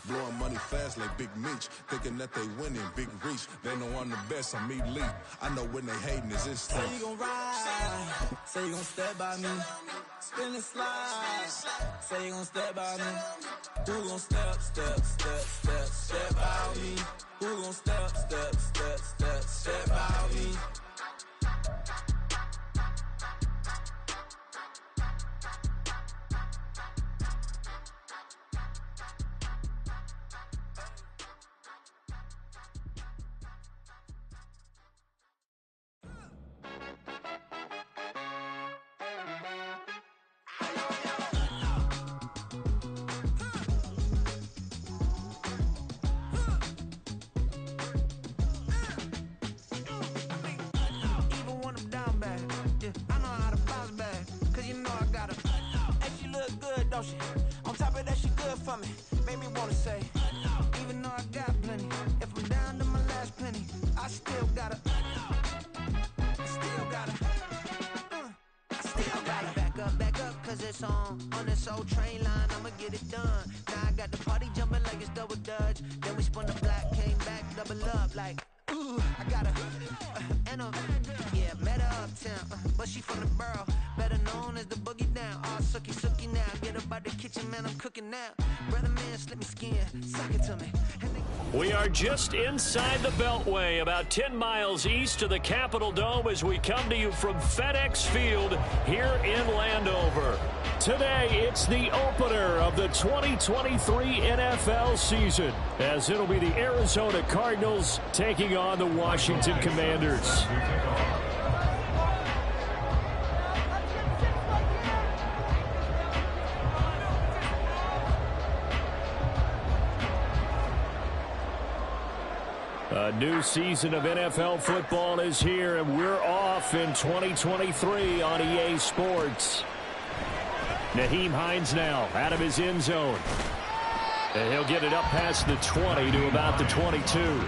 Blowing money fast like Big Meech. Thinking that they winning, big reach. They know I'm the best, I'm elite. I know when they hating is this Say you gon' ride, say you gon' step by me. Spin and slide, say you gon' step by me. Who gon' step by me? Who gon' step by me? On top of that, she good for me. Made me wanna say, even though I got plenty, if I'm down to my last penny, I still gotta back up, cause it's on this old train line, I'ma get it done. Now I got the party jumping like it's double dutch. Then we spun the block, came back, double up like, ooh, I got a, yeah, met her uptown, but she from the borough, better known as the boogie down. All sookie now, get up out the kitchen, man, I'm cooking now. Brother man, slip me skin, suck it to me. We are just inside the Beltway, about 10 miles east of the Capitol Dome as we come to you from FedEx Field here in Landover. Today, it's the opener of the 2023 NFL season, as it'll be the Arizona Cardinals taking on the Washington Commanders. A new season of NFL football is here, and we're off in 2023 on EA Sports. Nyheim Hines now out of his end zone. And he'll get it up past the 20 to about the 22.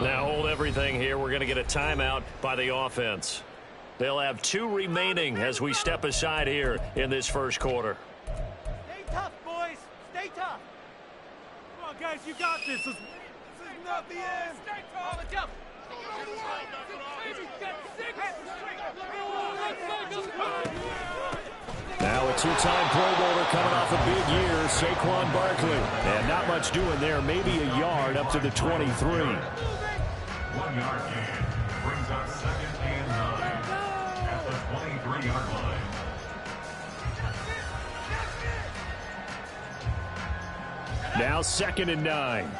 Now hold everything here. We're going to get a timeout by the offense. They'll have 2 remaining as we step aside here in this first quarter. Stay tough, boys. Stay tough. Come on, guys. You got this. This is not the end. Stay tough. Let's go. Now a 2-time Pro Bowler coming off a big year, Saquon Barkley. And not much doing there, maybe a yard up to the 23. 1 yard gain brings up 2nd and 9 at the 23-yard line. Now 2nd and 9.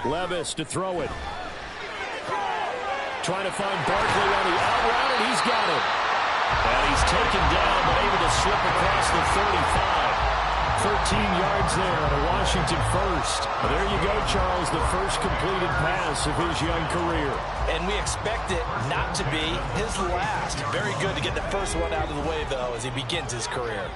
Levis to throw it. Trying to find Barkley on the out route, and he's got it. And he's taken down, but able to slip across the 35. 13 yards there on a Washington first. Well, there you go, Charles, the first completed pass of his young career. And we expect it not to be his last. Very good to get the first one out of the way, though, as he begins his career.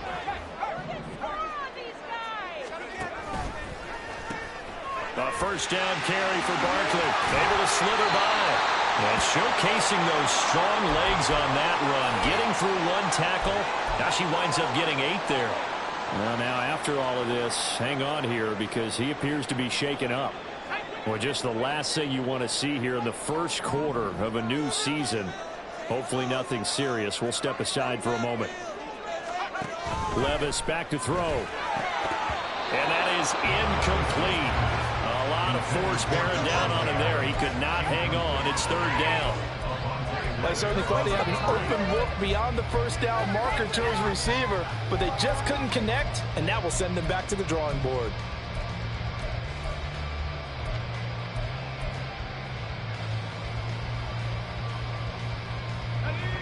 A first down carry for Barkley. Able to slither by. And showcasing those strong legs on that run. Getting through 1 tackle. Now she winds up getting 8 there. Well, now after all of this, hang on here because he appears to be shaken up. Well, just the last thing you want to see here in the first quarter of a new season. Hopefully nothing serious. We'll step aside for a moment. Levis back to throw. And that is incomplete. A lot of force bearing down on him there. He could not hang on. It's 3rd down. I certainly thought he had an open look beyond the first down marker to his receiver, but they just couldn't connect, and that will send them back to the drawing board.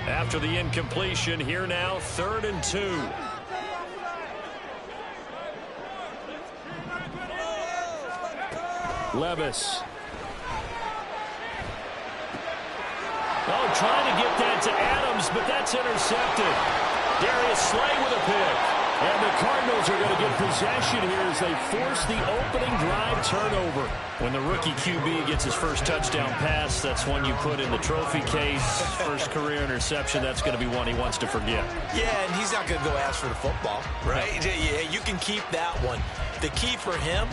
After the incompletion, here now, 3rd and 2. Levis. Oh, trying to get that to Adams, but that's intercepted. Darius Slay with a pick. And the Cardinals are going to get possession here as they force the opening drive turnover. When the rookie QB gets his first touchdown pass, that's one you put in the trophy case. First career interception, that's going to be one he wants to forget. Yeah, and he's not going to go ask for the football, right? Yeah, you can keep that one. The key for him,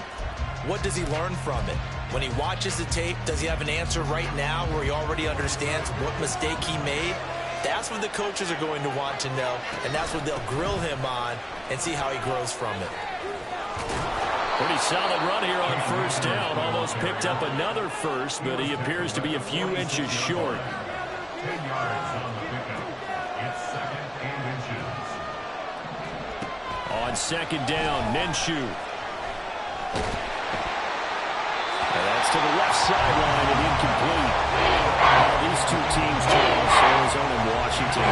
what does he learn from it? When he watches the tape, does he have an answer right now where he already understands what mistake he made? That's what the coaches are going to want to know, and that's what they'll grill him on and see how he grows from it. Pretty solid run here on first down. Almost picked up another first, but he appears to be a few inches short. 10 yards on the pickup. It's 2nd and inches. On 2nd down, Minshew. And that's to the left sideline and incomplete. These two teams, Charles, Arizona and Washington,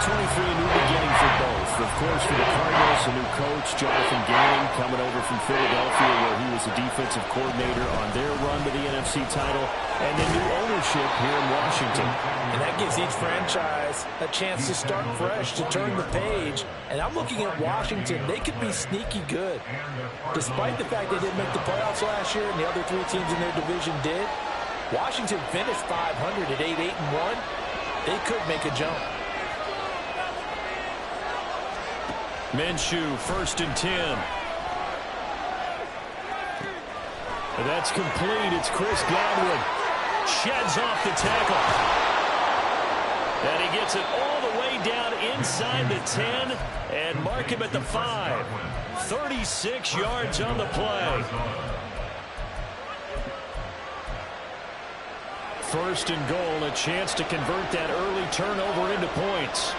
2023, a new beginning for both. Of course, for the Cardinals, a new coach, Jonathan Gannon, coming over from Philadelphia, where he was the defensive coordinator on their run to the NFC title, and then new ownership here in Washington. And that gives each franchise a chance to start fresh, to turn the page. And I'm looking at Washington. They could be sneaky good. Despite the fact they didn't make the playoffs last year and the other 3 teams in their division did, Washington finished 500 at 8-1. They could make a jump. Minshew, 1st and 10. And that's complete. It's Chris Godwin. Sheds off the tackle. And he gets it all the way down inside the 10 and mark him at the 5. 36 yards on the play. 1st and goal, a chance to convert that early turnover into points.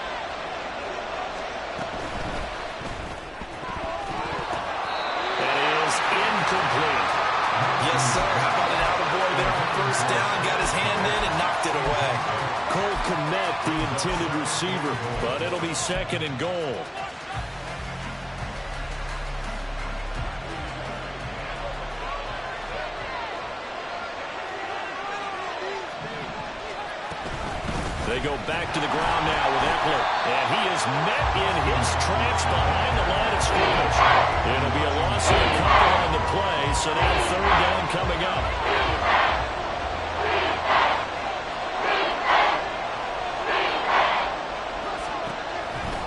That is incomplete. Yes, sir. How about an attaboy there on first down? Got his hand in and knocked it away. Cole Kmet, the intended receiver, but it'll be 2nd and goal. They go back to the ground now with Eckler, and he is met in his tracks behind the line of scrimmage. It'll be a loss of a couple on the play, so now 3rd down coming up.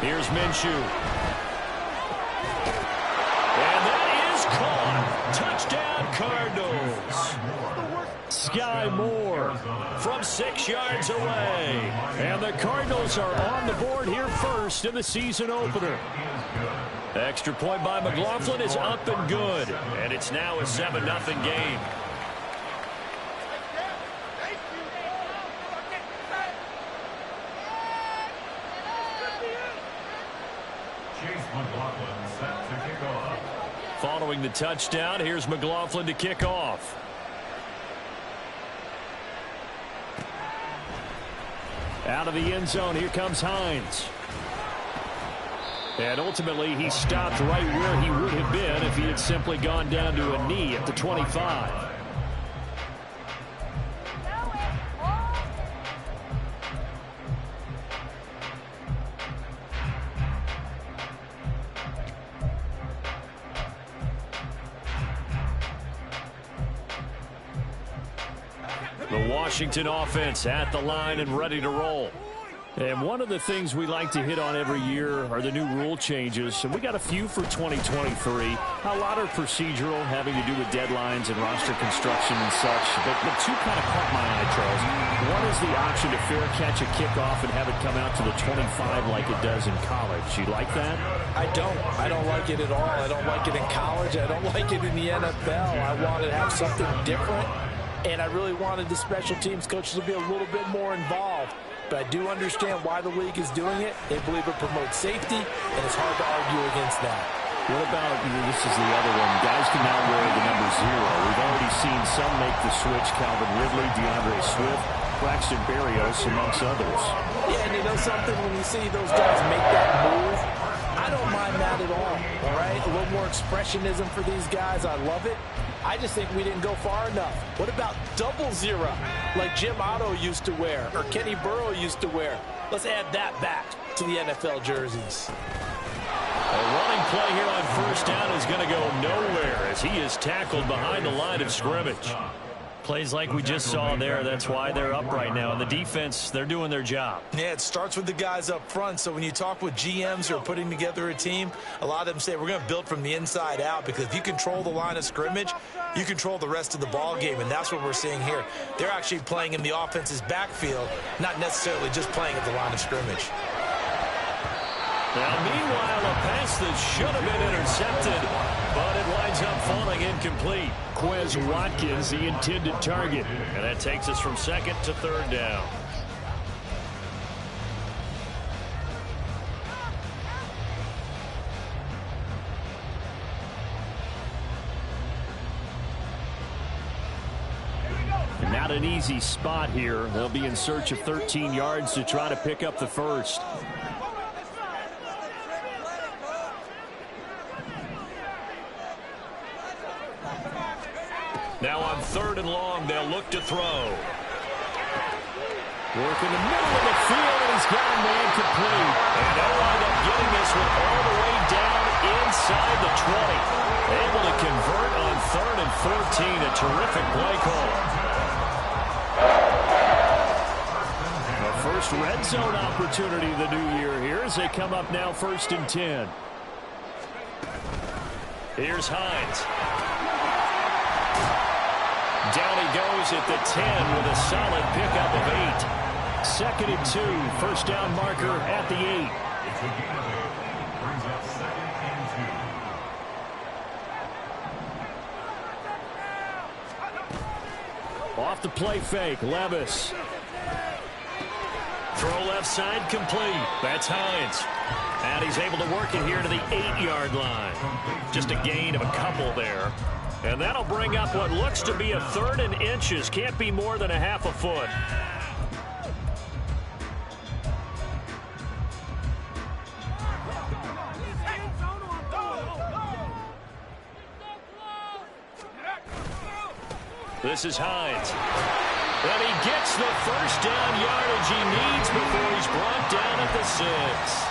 Here's Minshew. And that is caught. Touchdown, Cardinals. Sky Moore from 6 yards away. And the Cardinals are on the board here first in the season opener. Extra point by McLaughlin is up and good. And it's now a 7-0 game. Following the touchdown, here's McLaughlin to kick off. Out of the end zone, here comes Hines. And ultimately, he stopped right where he would have been if he had simply gone down to a knee at the 25. The Washington offense at the line and ready to roll. And one of the things we like to hit on every year are the new rule changes. And we got a few for 2023. A lot are procedural, having to do with deadlines and roster construction and such. But the two kind of caught my eye, Charles. One is the option to fair catch a kickoff and have it come out to the 25 like it does in college. You like that? I don't. I don't like it at all. I don't like it in college. I don't like it in the NFL. I want to have something different. And I really wanted the special teams coaches to be a little bit more involved. but I do understand why the league is doing it. They believe it promotes safety, and it's hard to argue against that. What about, this is the other one, guys can now wear the number 0. We've already seen some make the switch, Calvin Ridley, DeAndre Swift, Braxton Berrios, amongst others. Yeah, and you know something, when you see those guys make that move, I don't mind that at all right? A little more expressionism for these guys. I love it. I just think we didn't go far enough. What about 00, like Jim Otto used to wear or Kenny Burrow used to wear? Let's add that back to the NFL jerseys. A running play here on first down is going to go nowhere as he is tackled behind the line of scrimmage. Plays like we just saw there. That's why they're up right now. And the defense, they're doing their job. Yeah, it starts with the guys up front. So when you talk with GMs who are putting together a team, a lot of them say we're going to build from the inside out, because if you control the line of scrimmage, you control the rest of the ball game. And that's what we're seeing here. They're actually playing in the offense's backfield, not necessarily just playing at the line of scrimmage. Now, meanwhile, a pass that should have been intercepted, but it winds up falling incomplete. Quez Watkins, the intended target. And that takes us from second to third down. Not an easy spot here. They'll be in search of 13 yards to try to pick up the first. Now on third and long, they'll look to throw. Work in the middle of the field, and he's got a man complete. And they'll wind up getting this one all the way down inside the 20. Able to convert on third and 14. A terrific play call. A first red zone opportunity the new year here as they come up now first and 10. Here's Hines. Down he goes at the 10 with a solid pickup of 8. Second and 2. First down marker at the 8. Brings up second and 2. Off the play fake. Levis. Throw left side complete. That's Hines. And he's able to work it here to the 8-yard line. Just a gain of a couple there. And that'll bring up what looks to be a third and inches. Can't be more than a half a foot. This is Hines. And he gets the first down yardage he needs before he's brought down at the 6.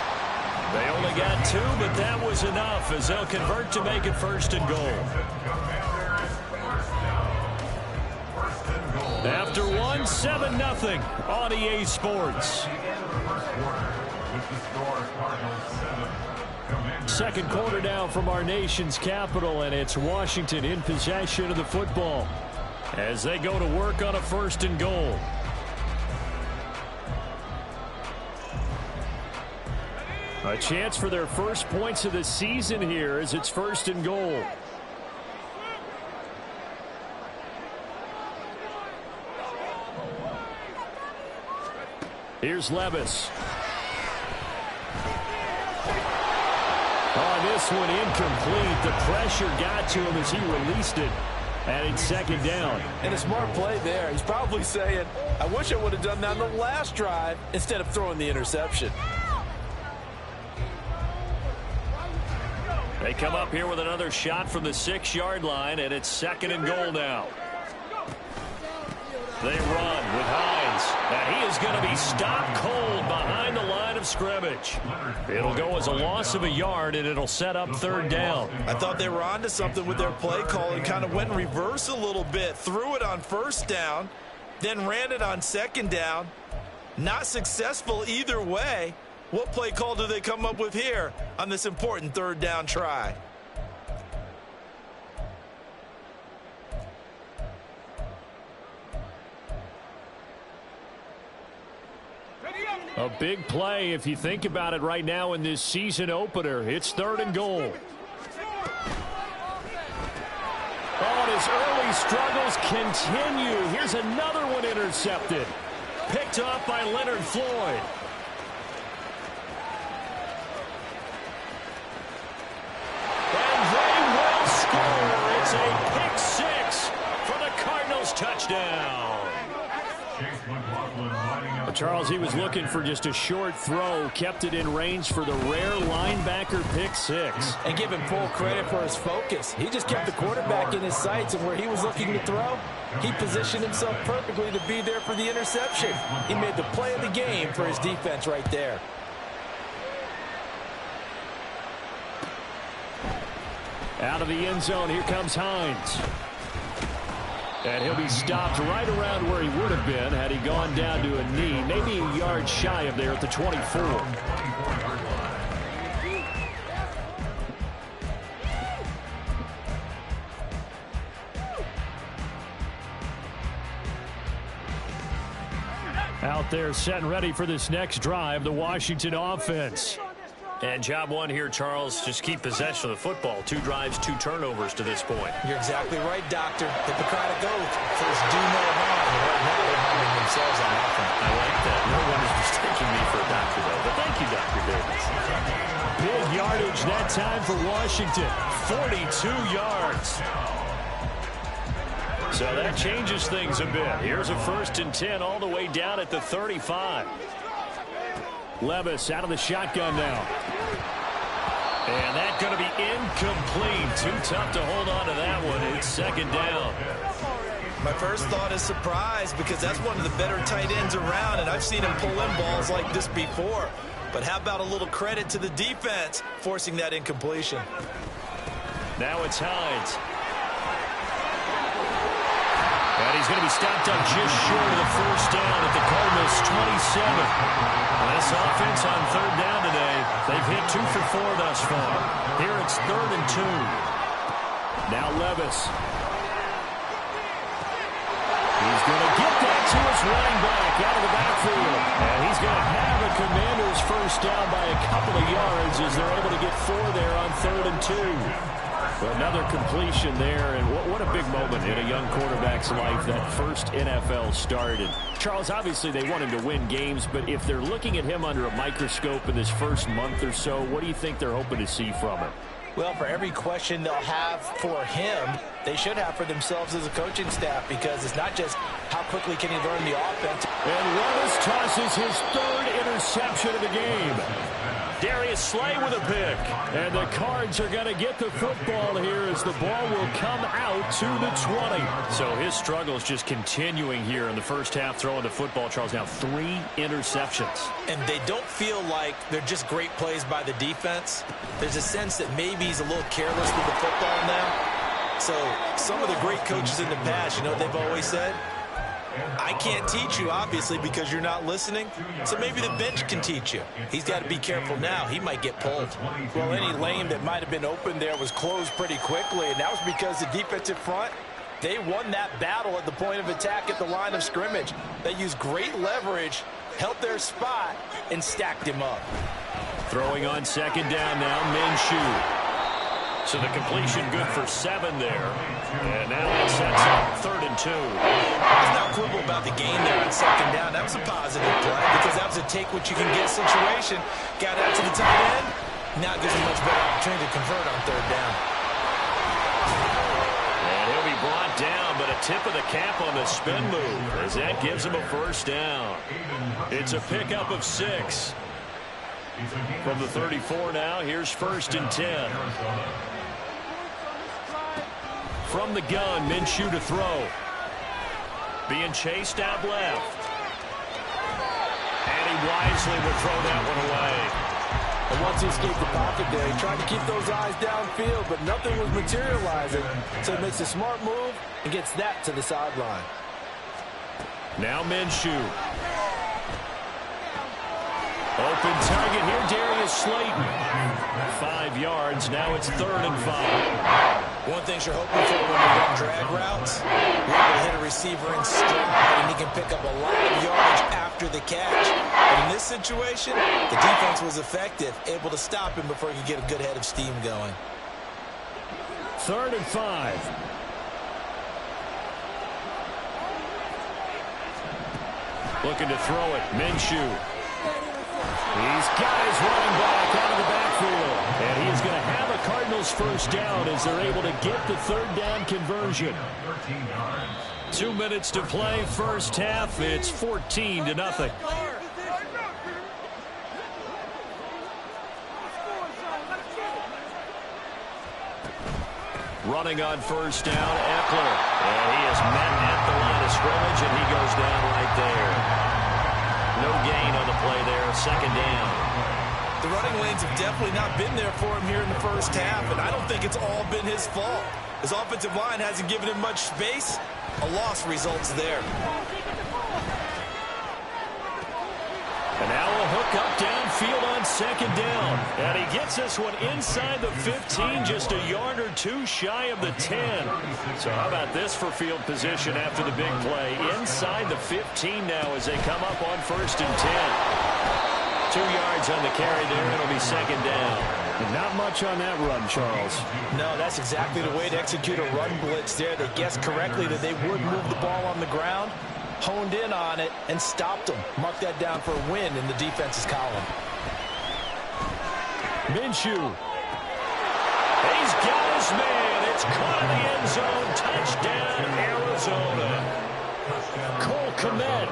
They only got 2, but that was enough as they'll convert to make it first and goal. After 1, 7-0 on EA Sports. Second quarter now from our nation's capital, and it's Washington in possession of the football as they go to work on a first and goal. A chance for their first points of the season here as it's first and goal. Here's Levis. Oh, this one incomplete. The pressure got to him as he released it. And it's second down. And a smart play there. He's probably saying, I wish I would have done that on the last drive instead of throwing the interception. They come up here with another shot from the 6-yard line, and it's second and goal now. They run with Hines, and he is going to be stopped cold behind the line of scrimmage. It'll go as a loss of a yard, and it'll set up third down. I thought they were onto something with their play call and kind of went in reverse a little bit. Threw it on first down, then ran it on second down. Not successful either way. What play call do they come up with here on this important third down try? A big play if you think about it right now in this season opener. It's third and goal. Oh, and his early struggles continue. Here's another one intercepted. picked off by Leonard Floyd. And they will score. It's a pick six for the Cardinals touchdown. Charles, he was looking for just a short throw, kept it in range for the rare linebacker pick six. And give him full credit for his focus. He just kept the quarterback in his sights, and where he was looking to throw, he positioned himself perfectly to be there for the interception. He made the play of the game for his defense right there. Out of the end zone, here comes Hines. And he'll be stopped right around where he would have been had he gone down to a knee, maybe a yard shy of there at the 24. Out there set and ready for this next drive, the Washington offense. And job one here, Charles, just keep possession of the football. 2 drives, 2 turnovers to this point. You're exactly right, Doctor. Hippocratic oath. First, do no harm. Right now, they're harming themselves on offense. I like that. No one is mistaking me for a doctor, though. But thank you, Dr. Davis. Big yardage that time for Washington. 42 yards. So that changes things a bit. Here's a 1st and 10 all the way down at the 35. Levis out of the shotgun now. And that's going to be incomplete. Too tough to hold on to that one. It's 2nd down. My first thought is surprise, because that's one of the better tight ends around, and I've seen him pull in balls like this before. But how about a little credit to the defense forcing that incompletion? Now it's Hines. And he's going to be stopped up just short of the 1st down at the Cardinals' 27. This offense on 3rd down today, they've hit 2 for 4 thus far. Here it's 3rd and 2. Now Levis. He's going to get that to his running back out of the backfield. And he's going to have a Commanders' 1st down by a couple of yards as they're able to get 4 there on 3rd and 2. Another completion there, and what a big moment in a young quarterback's life, that first NFL start. And Charles, obviously they want him to win games, but if they're looking at him under a microscope in this first month or so, what do you think they're hoping to see from him? Well, for every question they'll have for him, they should have for themselves as a coaching staff, because it's not just how quickly can he learn the offense. And Levis tosses his 3rd interception of the game. Darius Slay with a pick. And the Cards are going to get the football here as the ball will come out to the 20. So his struggle is just continuing here in the first half, throwing the football. Charles, now 3 interceptions. And they don't feel like they're just great plays by the defense. There's a sense that maybe he's a little careless with the football now. So some of the great coaches in the past, you know what they've always said? I can't teach you, obviously, because you're not listening. So maybe the bench can teach you. He's got to be careful now. He might get pulled. Well, any lane that might have been open there was closed pretty quickly, and that was because the defensive front, they won that battle at the point of attack at the line of scrimmage. They used great leverage, held their spot, and stacked him up. Throwing on 2nd down now, Minshew. So the completion good for 7 there. And now it sets up 3rd and 2. There's no quibble about the gain there on 2nd down. That was a positive play because that was a take-what-you-can-get situation. Got out to the tight end. Now it gives him a much better opportunity to convert on 3rd down. And he'll be brought down, but a tip of the cap on the spin move as that gives him a 1st down. It's a pickup of 6. From the 34 now, here's 1st and 10. From the gun, Minshew to throw. Being chased out left. And he wisely will throw that one away. And once he escaped the pocket there, he tried to keep those eyes downfield, but nothing was materializing. So he makes a smart move and gets that to the sideline. Now Minshew. Open target here, Darius Slayton. 5 yards, now it's 3rd and 5. One thing you're hoping for when you run drag routes, you're able to hit a receiver in stride, and he can pick up a lot of yardage after the catch. But in this situation, the defense was effective, able to stop him before he could get a good head of steam going. 3rd and 5. Looking to throw it. Minshew. He's got his running back out of the backfield. And he is going to have a Cardinals first down as they're able to get the third down conversion. 2 minutes to play first half. It's 14-0. Running on first down, Eckler. And he is met at the line of scrimmage, and he goes down right there. No gain on the play there, second down. The running lanes have definitely not been there for him here in the first half, and I don't think it's all been his fault. His offensive line hasn't given him much space. A loss results there. And now a hook up downfield on second down. And he gets this one inside the 15, just a yard or two shy of the 10. So how about this for field position after the big play? Inside the 15 now as they come up on first and 10. 2 yards on the carry there. It'll be second down. And not much on that run, Charles. No, that's exactly the way to execute a run blitz there. They guessed correctly that they would move the ball on the ground, honed in on it, and stopped them. Mark that down for a win in the defense's column. Minshew. He's got his man. It's caught in the end zone. Touchdown, Arizona. Cole Kmet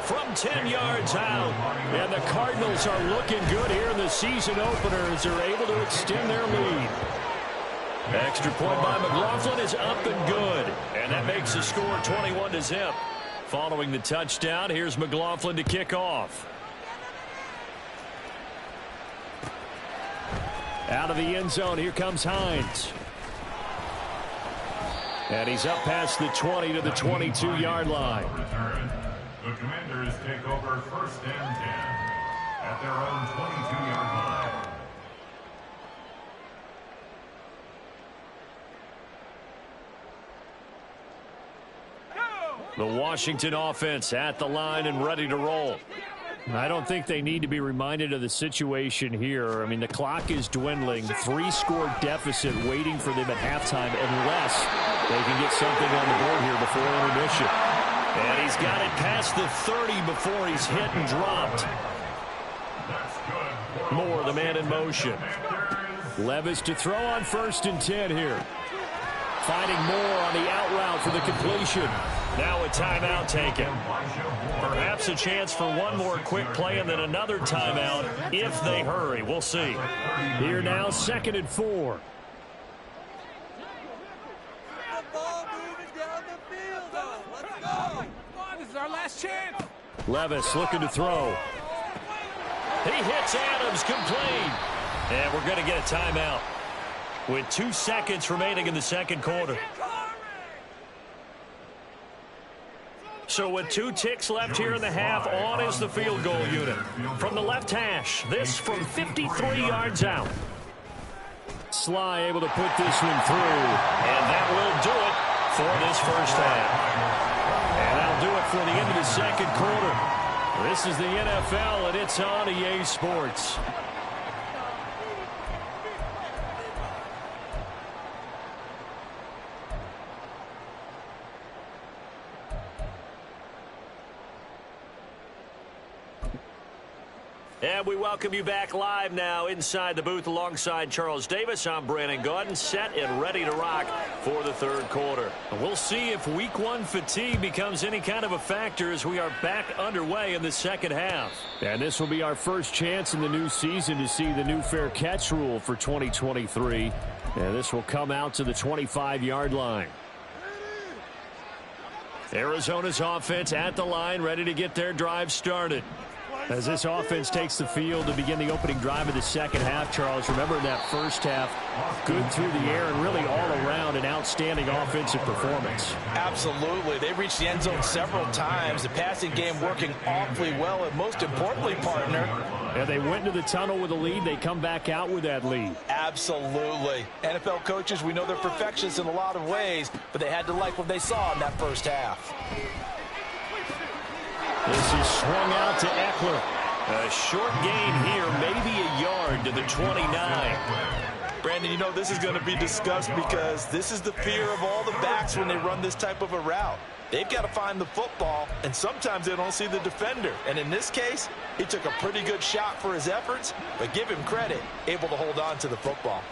from 10 yards out. And the Cardinals are looking good here in the season opener as they're able to extend their lead. Extra point by McLaughlin is up and good. And that makes the score 21-0. Following the touchdown, here's McLaughlin to kick off. Out of the end zone, here comes Hines. And he's up past the 20 to the 22-yard line. The Commanders take over first and 10 at their own 22-yard line. The Washington offense at the line and ready to roll. I don't think they need to be reminded of the situation here. I mean, the clock is dwindling. 3-score deficit waiting for them at halftime unless they can get something on the board here before intermission. And he's got it past the 30 before he's hit and dropped. Moore, the man in motion. Levis to throw on first and 10 here. Finding Moore on the out route for the completion. Now a timeout taken. Perhaps a chance for one more quick play and then another timeout if they hurry. We'll see. Here now, 2nd and 4. This is our last chance. Levis looking to throw. He hits Adams, complete. And we're going to get a timeout with 2 seconds remaining in the second quarter. So with 2 ticks left here in the half, on is the field goal unit. From the left hash, this from 53 yards out. Sly able to put this one through, and that will do it for this first half. And that'll do it for the end of the second quarter. This is the NFL, and it's on EA Sports. And we welcome you back live now inside the booth alongside Charles Davis. I'm Brandon Gaudin, set and ready to rock for the third quarter. We'll see if week 1 fatigue becomes any kind of a factor as we are back underway in the second half. And this will be our first chance in the new season to see the new fair catch rule for 2023. And this will come out to the 25-yard line. Arizona's offense at the line, ready to get their drive started. As this offense takes the field to begin the opening drive of the second half, Charles, remember in that first half, good through the air and really all around an outstanding offensive performance. Absolutely. They reached the end zone several times. The passing game working awfully well, and most importantly, partner. And they went into the tunnel with a lead. They come back out with that lead. Absolutely. NFL coaches, we know they're perfectionists in a lot of ways, but they had to like what they saw in that first half. This is swung out to Eckler. A short gain here, maybe a yard to the 29. Brandon, you know this is going to be discussed because this is the fear of all the backs when they run this type of a route. They've got to find the football, and sometimes they don't see the defender. And in this case, he took a pretty good shot for his efforts, but give him credit, able to hold on to the football.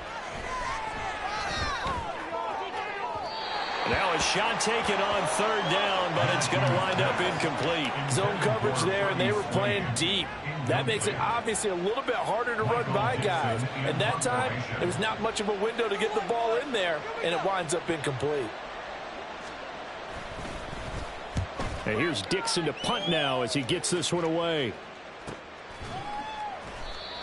Now a shot taken on third down, but it's going to wind up incomplete. Zone coverage there, and they were playing deep. That makes it obviously a little bit harder to run by guys. At that time, there was not much of a window to get the ball in there, and it winds up incomplete. And here's Dixon to punt now as he gets this one away.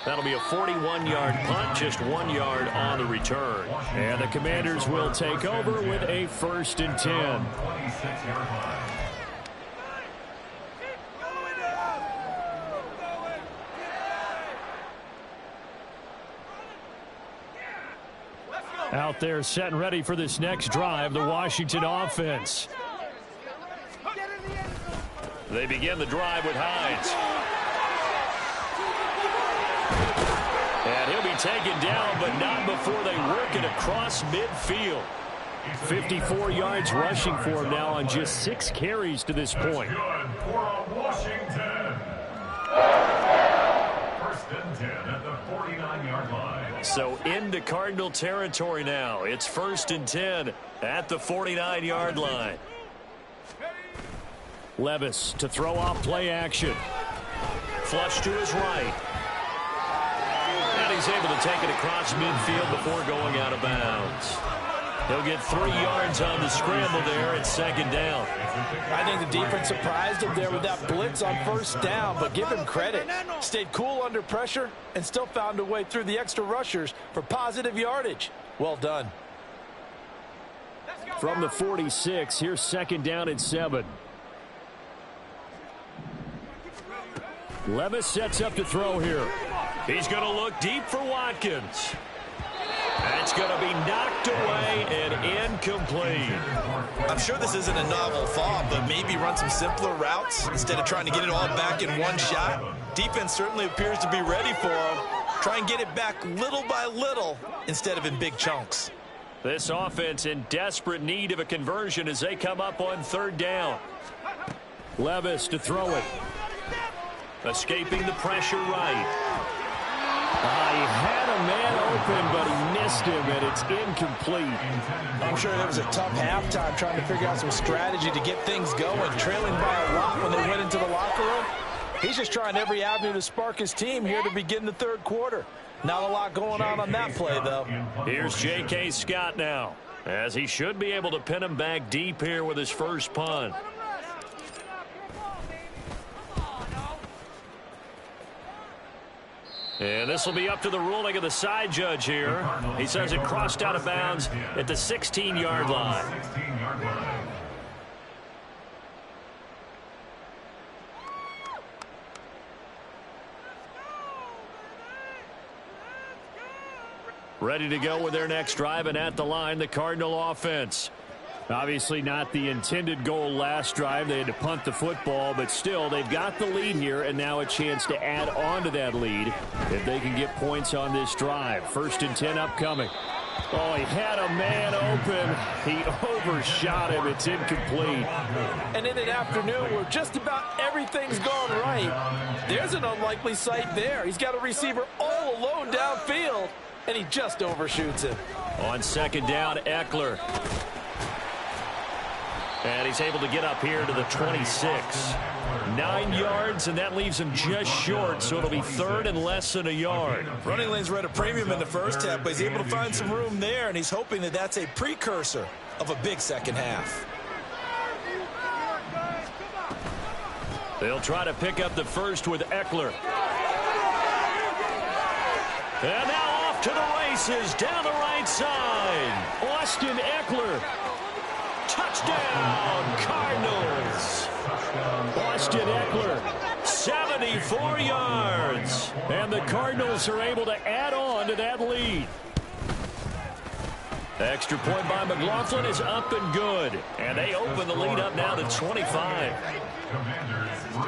That'll be a 41-yard punt, just 1 yard on the return. And the Commanders will take over with a 1st and 10. Out there set and ready for this next drive, the Washington offense. They begin the drive with Hines. And he'll be taken down, but not before they work it across midfield. 54 yards rushing for him now on just 6 carries to this point. For Washington. 1st and 10 at the 49-yard line. So into Cardinal territory now. It's 1st and 10 at the 49-yard line. Levis to throw off play action. Flush to his right. And he's able to take it across midfield before going out of bounds. He'll get 3 yards on the scramble there at 2nd down. I think the defense surprised him there with that blitz on 1st down, but give him credit. Stayed cool under pressure and still found a way through the extra rushers for positive yardage. Well done. From the 46, here's 2nd down and 7. Levis sets up to throw here. He's going to look deep for Watkins. That's going to be knocked away and incomplete. I'm sure this isn't a novel thought, but maybe run some simpler routes instead of trying to get it all back in one shot. Defense certainly appears to be ready for him. Try and get it back little by little instead of in big chunks. This offense in desperate need of a conversion as they come up on 3rd down. Levis to throw it. Escaping the pressure right. He had a man open, but he missed him, and it's incomplete. I'm sure there was a tough halftime trying to figure out some strategy to get things going, trailing by a lot when they went into the locker room. He's just trying every avenue to spark his team here to begin the 3rd quarter. Not a lot going on that play, though. Here's J.K. Scott now, as he should be able to pin him back deep here with his first punt. And this will be up to the ruling of the side judge here. He says it crossed out of bounds at the 16-yard line. Ready to go with their next drive, and at the line, the Cardinal offense. Obviously not the intended goal last drive. They had to punt the football, but still, they've got the lead here, and now a chance to add on to that lead if they can get points on this drive. 1st and 10 upcoming. Oh, he had a man open. He overshot him. It's incomplete. And in an afternoon where just about everything's gone right, there's an unlikely sight there. He's got a receiver all alone downfield, and he just overshoots him. On 2nd down, Eckler. And he's able to get up here to the 26. 9 yards, and that leaves him just short, so it'll be 3rd and less than a yard. Running lanes were at a premium in the first half, but he's able to find some room there, and he's hoping that that's a precursor of a big second half. They'll try to pick up the first with Eckler. And now off to the races down the right side. Austin Eckler. Touchdown, Cardinals. Austin Eckler, 74 yards. And the Cardinals are able to add on to that lead. Extra point by McLaughlin is up and good. And they open the lead up now to 25. Commanders 3.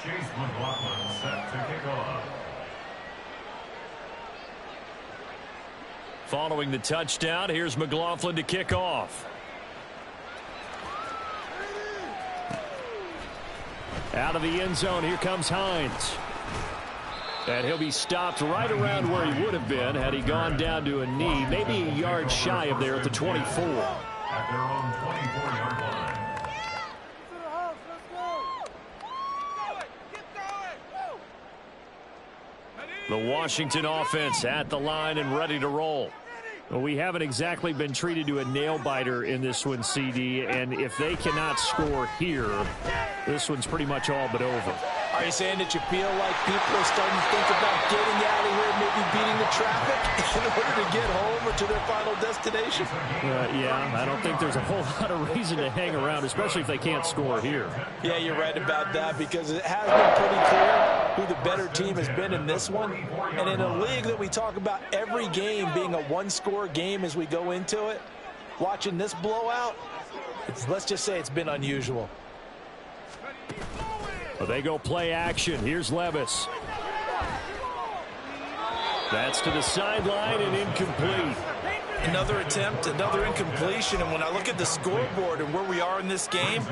Chase McLaughlin set to kick off. Following the touchdown, here's McLaughlin to kick off. Out of the end zone, here comes Hines. And he'll be stopped right around where he would have been had he gone down to a knee, maybe a yard shy of there at the 24. At their own 24-yard line. The Washington offense at the line and ready to roll. Well, we haven't exactly been treated to a nail-biter in this one, CD, and if they cannot score here, this one's pretty much all but over. Are you saying that you feel like people are starting to think about getting out of here, maybe beating the traffic in order to get home or to their final destination? Yeah, I don't think there's a whole lot of reason to hang around, especially if they can't score here. Yeah, you're right about that, because it has been pretty clear who the better team has been in this one. And in a league that we talk about every game being a one-score game as we go into it, watching this blowout, let's just say it's been unusual. Well, they go play action. Here's Levis. That's to the sideline and incomplete. Another attempt, another incompletion, and when I look at the scoreboard and where we are in this game,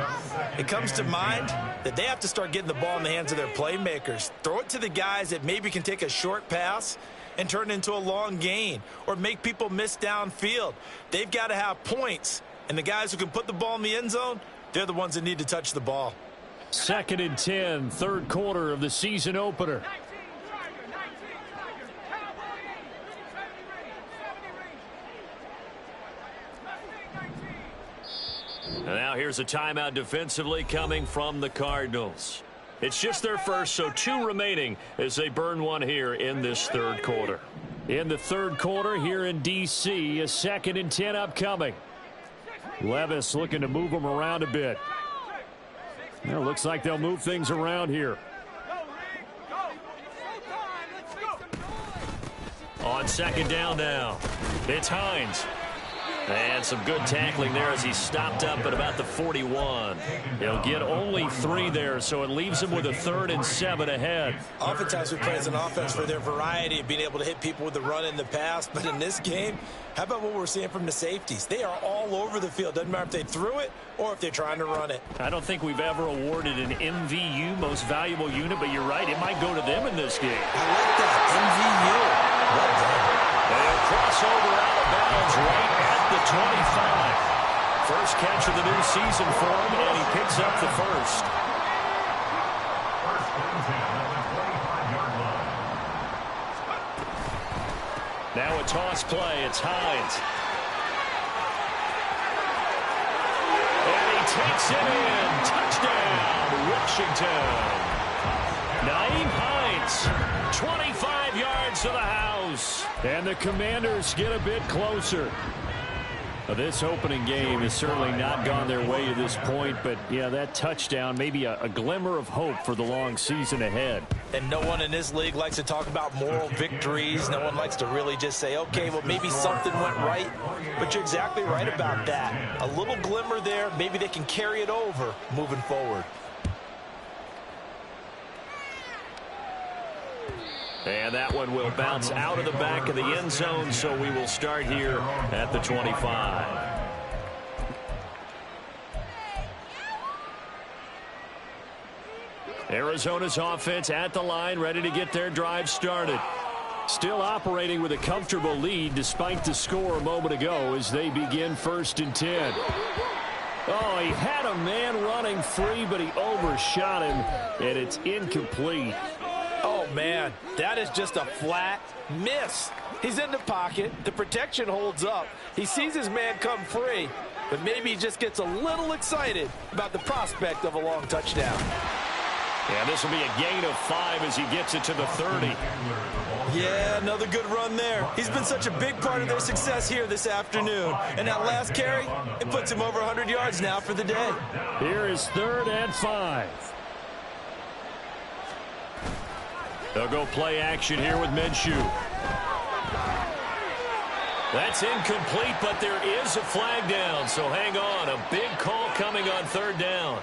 it comes to mind that they have to start getting the ball in the hands of their playmakers. Throw it to the guys that maybe can take a short pass and turn it into a long gain or make people miss downfield. They've got to have points, and the guys who can put the ball in the end zone, they're the ones that need to touch the ball. 2nd and 10, third quarter of the season opener. And now here's a timeout defensively coming from the Cardinals. It's just their first, so 2 remaining as they burn one here in this third quarter. In the third quarter here in D.C., a 2nd and 10 upcoming. Levis looking to move them around a bit. It looks like they'll move things around here. On 2nd down now, it's Hines. And some good tackling there as he's stopped up at about the 41. He'll get only 3 there, so it leaves him with a 3rd and 7 ahead. Oftentimes we play as an offense for their variety of being able to hit people with the run in the pass, but in this game, how about what we're seeing from the safeties? They are all over the field. Doesn't matter if they threw it or if they're trying to run it. I don't think we've ever awarded an MVU, most valuable unit, but you're right, it might go to them in this game. I like that, MVU. Well done. They'll cross over out of bounds right at the 25. First catch of the new season for him, and he picks up the first. First and 10 at the 25-yard line. Now a toss play. It's Hines. And he takes it in. Touchdown, Washington. Naeem Hines, 25 yards to the house. And the Commanders get a bit closer. This opening game has certainly not gone their way to this point, but yeah, that touchdown, maybe a glimmer of hope for the long season ahead. And no one in this league likes to talk about moral victories. No one likes to really just say, okay, well, maybe something went right. But you're exactly right about that. A little glimmer there, maybe they can carry it over moving forward. And that one will bounce out of the back of the end zone, so we will start here at the 25. Arizona's offense at the line, ready to get their drive started. Still operating with a comfortable lead despite the score a moment ago as they begin 1st and 10. Oh, he had a man running free, but he overshot him, and it's incomplete. Oh, man, that is just a flat miss. He's in the pocket. The protection holds up. He sees his man come free, but maybe he just gets a little excited about the prospect of a long touchdown. Yeah, this will be a gain of 5 as he gets it to the 30. Yeah, another good run there. He's been such a big part of their success here this afternoon. And that last carry, it puts him over 100 yards now for the day. Here is 3rd and 5. They'll go play action here with Minshew. That's incomplete, but there is a flag down, so hang on. A big call coming on 3rd down.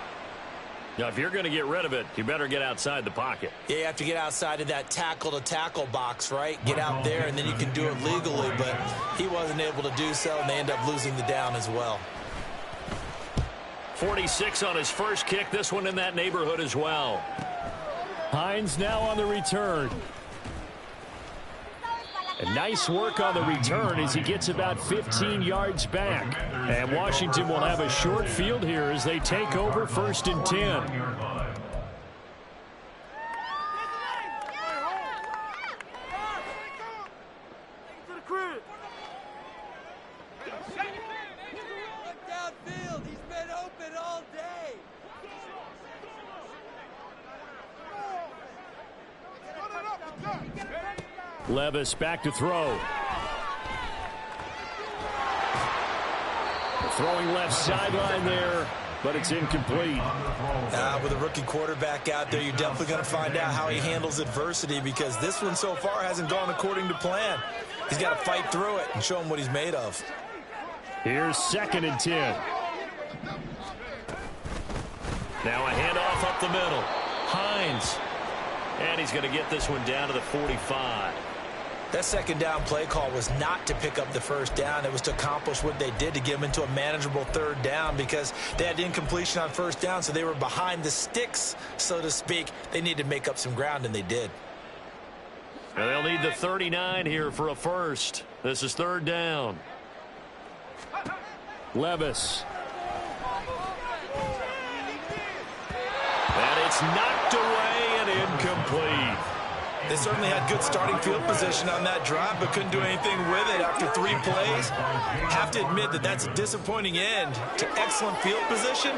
Now, if you're going to get rid of it, you better get outside the pocket. Yeah, you have to get outside of that tackle-to-tackle box, right? Get out there, and then you can do it legally, but he wasn't able to do so, and they end up losing the down as well. 46 on his first kick. This one in that neighborhood as well. Hines now on the return. And nice work on the return as he gets about 15 yards back. And Washington will have a short field here as they take over 1st and 10. Levis back to throw. Throwing left sideline there, but it's incomplete. With a rookie quarterback out there, you're definitely going to find out how he handles adversity, because this one so far hasn't gone according to plan. He's got to fight through it and show him what he's made of. Here's 2nd and 10. Now a handoff up the middle. Hines. And he's going to get this one down to the 45. That 2nd down play call was not to pick up the 1st down. It was to accomplish what they did, to get them into a manageable 3rd down, because they had incompletion on 1st down, so they were behind the sticks, so to speak. They needed to make up some ground, and they did. And they'll need the 39 here for a first. This is 3rd down. Levis. And it's knocked away and incomplete. They certainly had good starting field position on that drive, but couldn't do anything with it after 3 plays. Have to admit that that's a disappointing end to excellent field position.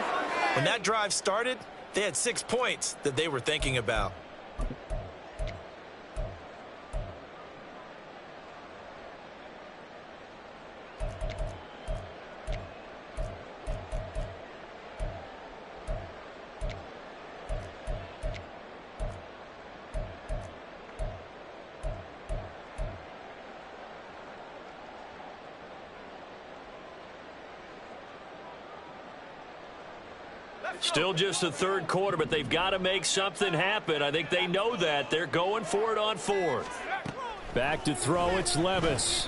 When that drive started, they had 6 points that they were thinking about. Still just the 3rd quarter, but they've got to make something happen. I think they know that. They're going for it on 4th. Back to throw, it's Levis.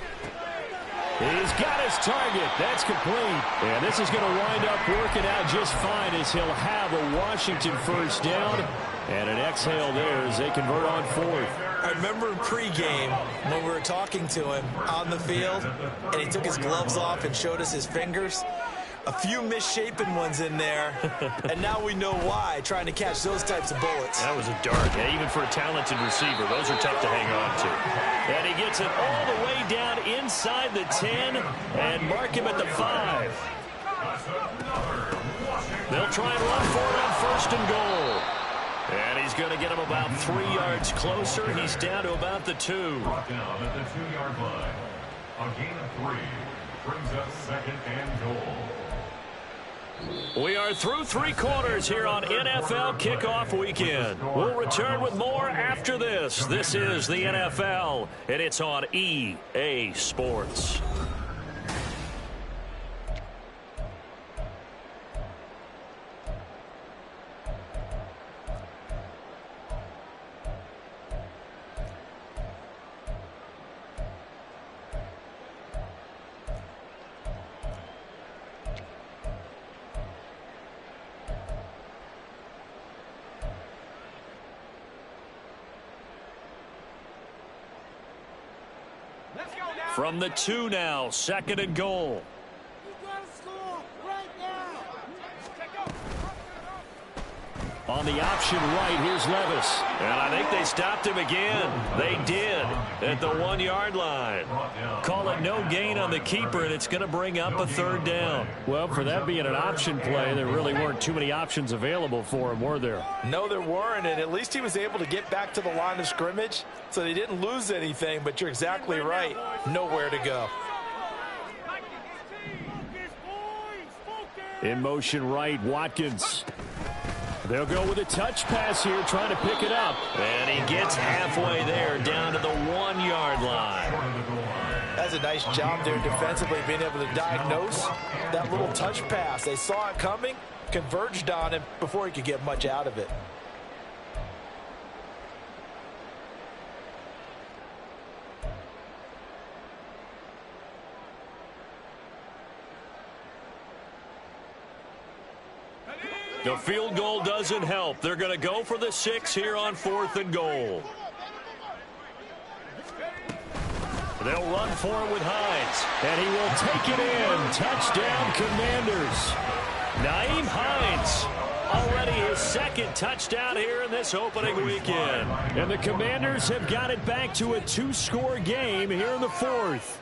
He's got his target. That's complete. And this is going to wind up working out just fine, as he'll have a Washington 1st down. And an exhale there as they convert on 4th. I remember in pregame when we were talking to him on the field, and he took his gloves off and showed us his fingers. A few misshapen ones in there, and now we know why, trying to catch those types of bullets. That was a dart. Yeah, even for a talented receiver, those are tough to hang on to. And he gets it all the way down inside the 10 and mark him at the 5. They'll try and run for it on 1st and goal. And he's going to get him about 3 yards closer. He's down to about the 2. Brought down at the 2-yard line. A gain of 3 brings up 2nd and goal. We are through 3 quarters here on NFL Kickoff Weekend. We'll return with more after this. This is the NFL, and it's on EA Sports. From the 2 now, 2nd and goal. On the option right, here's Levis. And I think they stopped him again. They did at the 1-yard line. Call it no gain on the keeper, and it's going to bring up a 3rd down. Well, for that being an option play, there really weren't too many options available for him, were there? No, there weren't, and at least he was able to get back to the line of scrimmage, so they didn't lose anything, but you're exactly right. Nowhere to go. In motion right, Watkins. They'll go with a touch pass here, trying to pick it up. And he gets halfway there, down to the 1-yard line. That's a nice job there defensively, being able to diagnose that little touch pass. They saw it coming, converged on him before he could get much out of it. The field goal doesn't help. They're going to go for the 6 here on 4th and goal. They'll run for it with Hines. And he will take it in. Touchdown, Commanders. Nyheim Hines, already his 2nd touchdown here in this opening weekend. And the Commanders have got it back to a 2-score game here in the 4th.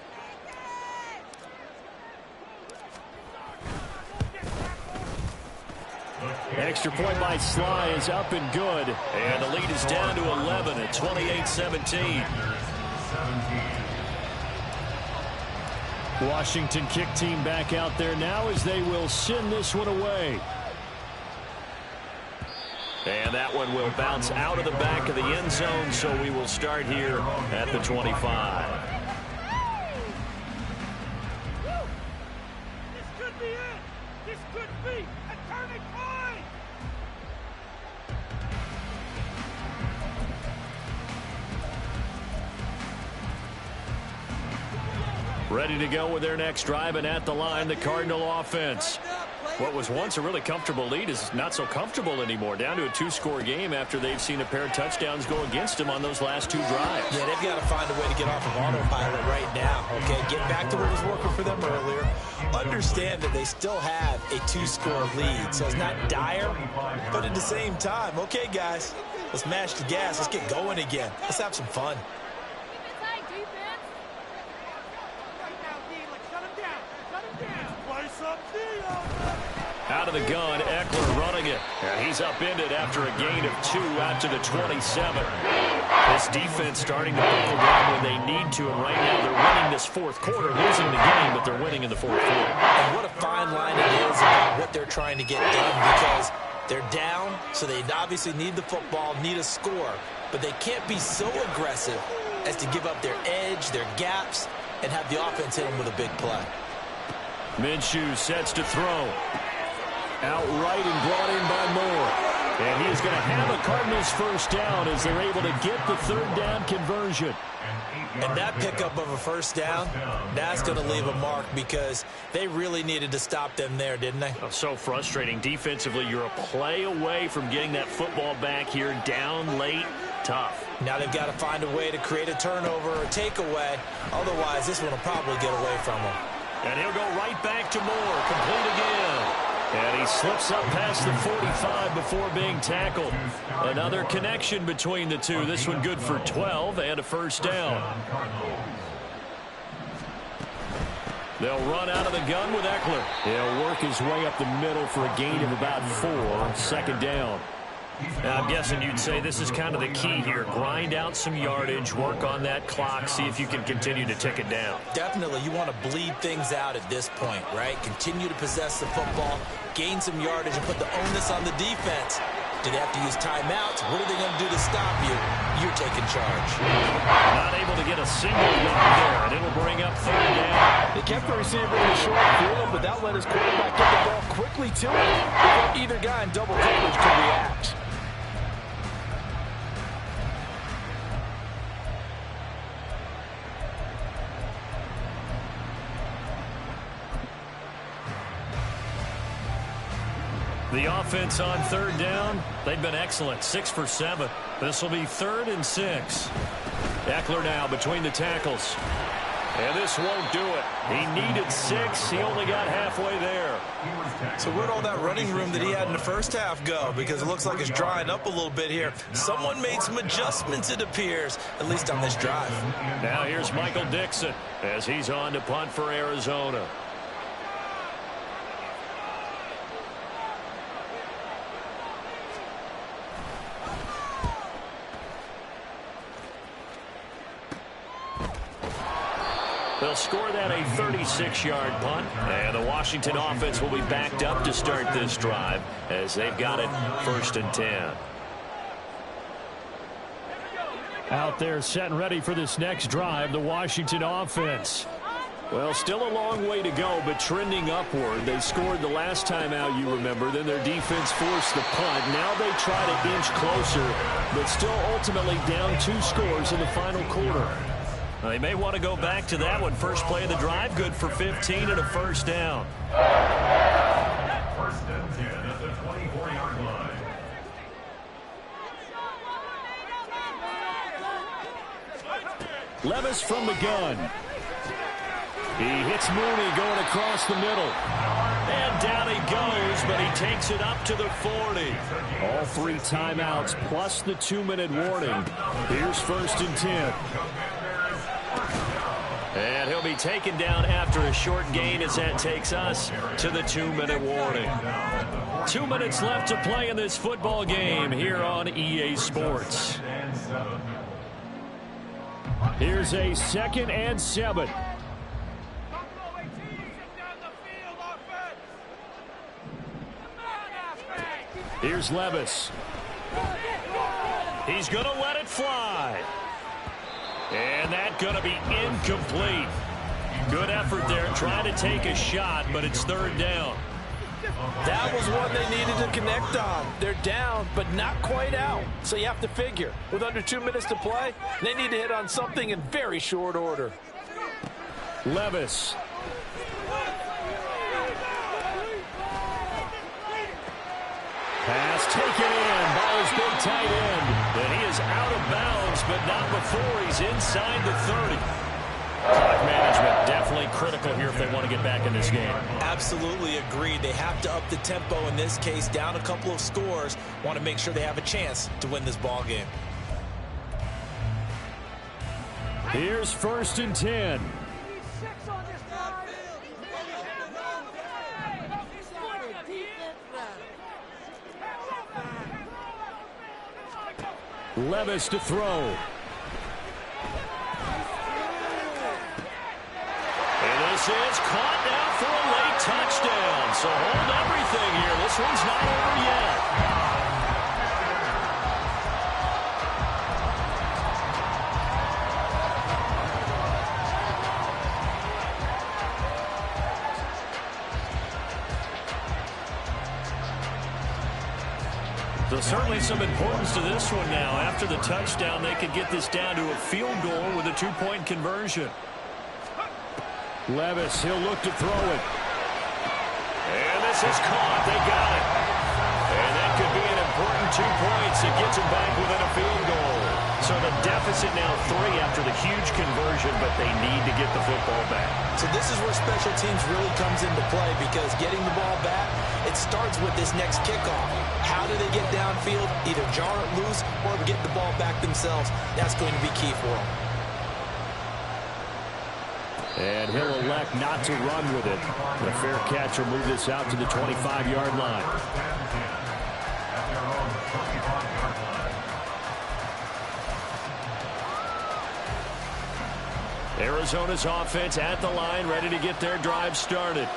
Extra point by Sly is up and good. And the lead is down to 11 at 28-17. Washington kick team back out there now as they will send this one away. And that one will bounce out of the back of the end zone, so we will start here at the 25. This could be it. This could be a turning point. Ready to go with their next drive, and at the line, the Cardinal offense. What was once a really comfortable lead is not so comfortable anymore. Down to a 2-score game after they've seen a pair of touchdowns go against them on those last 2 drives. Yeah, they've got to find a way to get off of autopilot right now, okay? Get back to what was working for them earlier. Understand that they still have a 2-score lead, so it's not dire, but at the same time, okay, guys, let's mash the gas. Let's get going again. Let's have some fun. Out of the gun, Eckler running it. And he's upended after a gain of 2 out to the 27. This defense starting to buckle down when they need to, and right now they're winning this 4th quarter, losing the game, but they're winning in the 4th quarter. And what a fine line it is about what they're trying to get done, because they're down, so they obviously need the football, need a score, but they can't be so aggressive as to give up their edge, their gaps, and have the offense hit them with a big play. Minshew sets to throw. Outright and brought in by Moore. And he is going to have a Cardinals first down as they're able to get the 3rd down conversion. And that pickup of a first down, that's going to leave a mark because they really needed to stop them there, didn't they? Oh, so frustrating. Defensively, you're a play away from getting that football back here down late. Tough. Now they've got to find a way to create a turnover or takeaway. Otherwise, this one will probably get away from them. And he'll go right back to Moore. Complete again. And he slips up past the 45 before being tackled. Another connection between the two. This one good for 12 and a first down. They'll run out of the gun with Eckler. He'll work his way up the middle for a gain of about 4. 2nd down. Now, I'm guessing you'd say this is kind of the key here. Grind out some yardage, work on that clock, see if you can continue to tick it down. Definitely. You want to bleed things out at this point, right? Continue to possess the football, gain some yardage, and put the onus on the defense. Do they have to use timeouts? What are they going to do to stop you? You're taking charge. Not able to get a single yard there, and it'll bring up 3rd down. They kept the receiver in the short field, but that let his quarterback get the ball quickly to him before either guy in double coverage could react. The offense on 3rd down, they've been excellent, 6 for 7. This will be 3rd and 6. Eckler now between the tackles. And this won't do it. He needed 6. He only got halfway there. So where'd all that running room that he had in the first half go? Because it looks like it's drying up a little bit here. Someone made some adjustments, it appears, at least on this drive. Now here's Michael Dixon as he's on to punt for Arizona. They'll score that a 36-yard punt, and the Washington offense will be backed up to start this drive as they've got it 1st and 10. Out there set and ready for this next drive, the Washington offense. Well, still a long way to go, but trending upward. They scored the last time out, you remember. Then their defense forced the punt. Now they try to inch closer, but still ultimately down 2 scores in the final quarter. They may want to go back to that one. First play of the drive, good for 15 and a first down. 1st and 10 at the 24-yard Levis from the gun. He hits Mooney going across the middle. And down he goes, but he takes it up to the 40. All 3 timeouts plus the 2-minute warning. Here's 1st and 10. And he'll be taken down after a short gain as that takes us to the 2-minute warning. 2 minutes left to play in this football game here on EA Sports. Here's a 2nd and 7. Here's Levis. He's going to let it fly. And that's going to be incomplete. Good effort there trying to take a shot, but it's 3rd down. That was one they needed to connect on. They're down, but not quite out. So you have to figure, with under 2 minutes to play, they need to hit on something in very short order. Levis. Pass taken in. Ball is big tight end. And he is out of bounds, but not before he's inside the 30. Clock management definitely critical here if they want to get back in this game. Absolutely agreed. They have to up the tempo in this case, down a couple of scores. Want to make sure they have a chance to win this ball game. Here's 1st and 10. Levis to throw. And this is caught now for a late touchdown. So hold everything here. This one's not over yet. So certainly some importance to this one now. After the touchdown, they could get this down to a field goal with a 2-point conversion. Levis, he'll look to throw it. And this is caught. They got it. And that could be an important 2 points. It gets them back within a field goal. So the deficit now 3 after the huge conversion, but they need to get the football back. So this is where special teams really comes into play, because getting the ball back, it starts with this next kickoff. How do they get downfield, either jar it loose or get the ball back themselves? That's going to be key for them. And he'll elect not to run with it. The fair catch will move this out to the 25-yard line. Arizona's offense at the line, ready to get their drive started.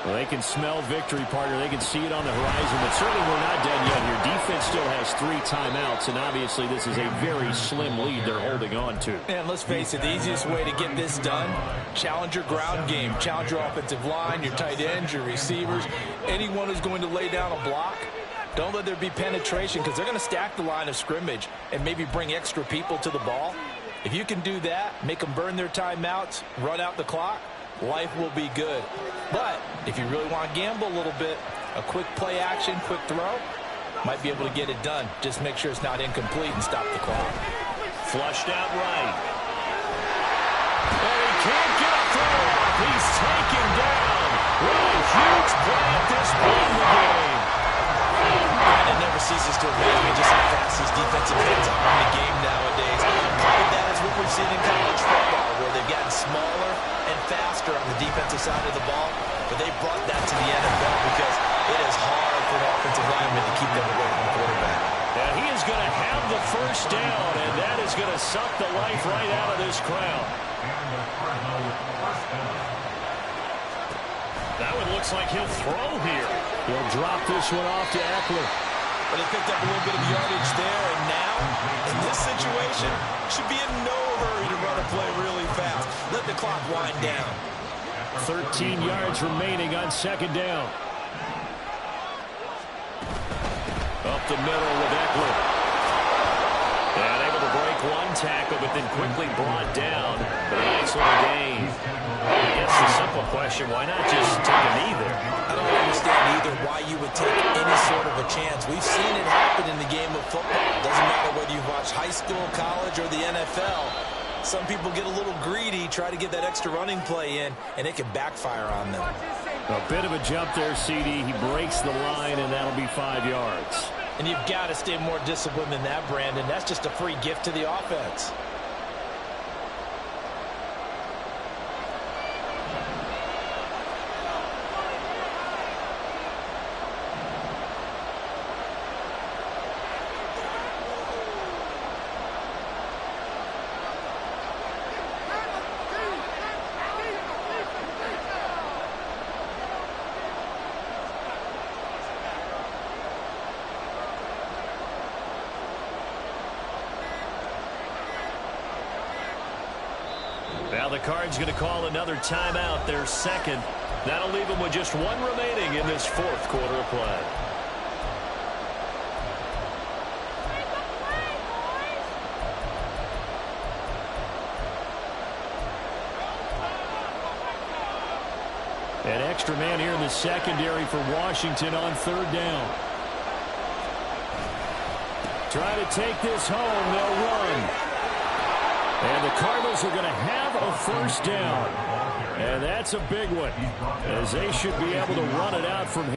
Well, they can smell victory, partner. They can see it on the horizon, but certainly we're not done yet here. Defense still has 3 timeouts, and obviously this is a very slim lead they're holding on to. And let's face it, the easiest way to get this done, challenge your ground game. Challenge your offensive line, your tight ends, your receivers, anyone who's going to lay down a block. Don't let there be penetration, because they're going to stack the line of scrimmage and maybe bring extra people to the ball. If you can do that, make them burn their timeouts, run out the clock, life will be good. But if you really want to gamble a little bit, a quick play action, quick throw, might be able to get it done. Just make sure it's not incomplete and stop the clock. Flushed out right. And he can't get a throw off. He's taken down. What a huge play at this point in the game. And it never ceases to amaze me just how fast these defensive ends are in the game nowadays. Part of that is what we've seen in college football, where they've gotten smaller and faster on the defensive side of the ball, but they brought that to the NFL because it is hard for an offensive lineman to keep them away from the quarterback. And he is going to have the first down, and that is going to suck the life right out of this crowd. That one looks like he'll throw here. He'll drop this one off to Eckler. But he picked up a little bit of yardage there, and now, in this situation, should be in no hurry to run a play really fast. Let the clock wind down. 13 yards remaining on 2nd down. Up the middle with Eckler. And able to break one tackle, but then quickly brought down. But a nice little gain. I guess the simple question, why not just take a knee there? I don't understand either why you would take any sort of a chance. We've seen it happen in the game of football. It doesn't matter whether you've watched high school, college, or the NFL. Some people get a little greedy, try to get that extra running play in, and it can backfire on them. A bit of a jump there, CD. He breaks the line, and that'll be 5 yards. And you've got to stay more disciplined than that, Brandon. That's just a free gift to the offense. Now the Cards going to call another timeout, their second. That'll leave them with just one remaining in this fourth quarter of play. An extra man here in the secondary for Washington on third down. Try to take this home. They'll run. And the Cardinals are going to have a first down. And that's a big one, as they should be able to run it out from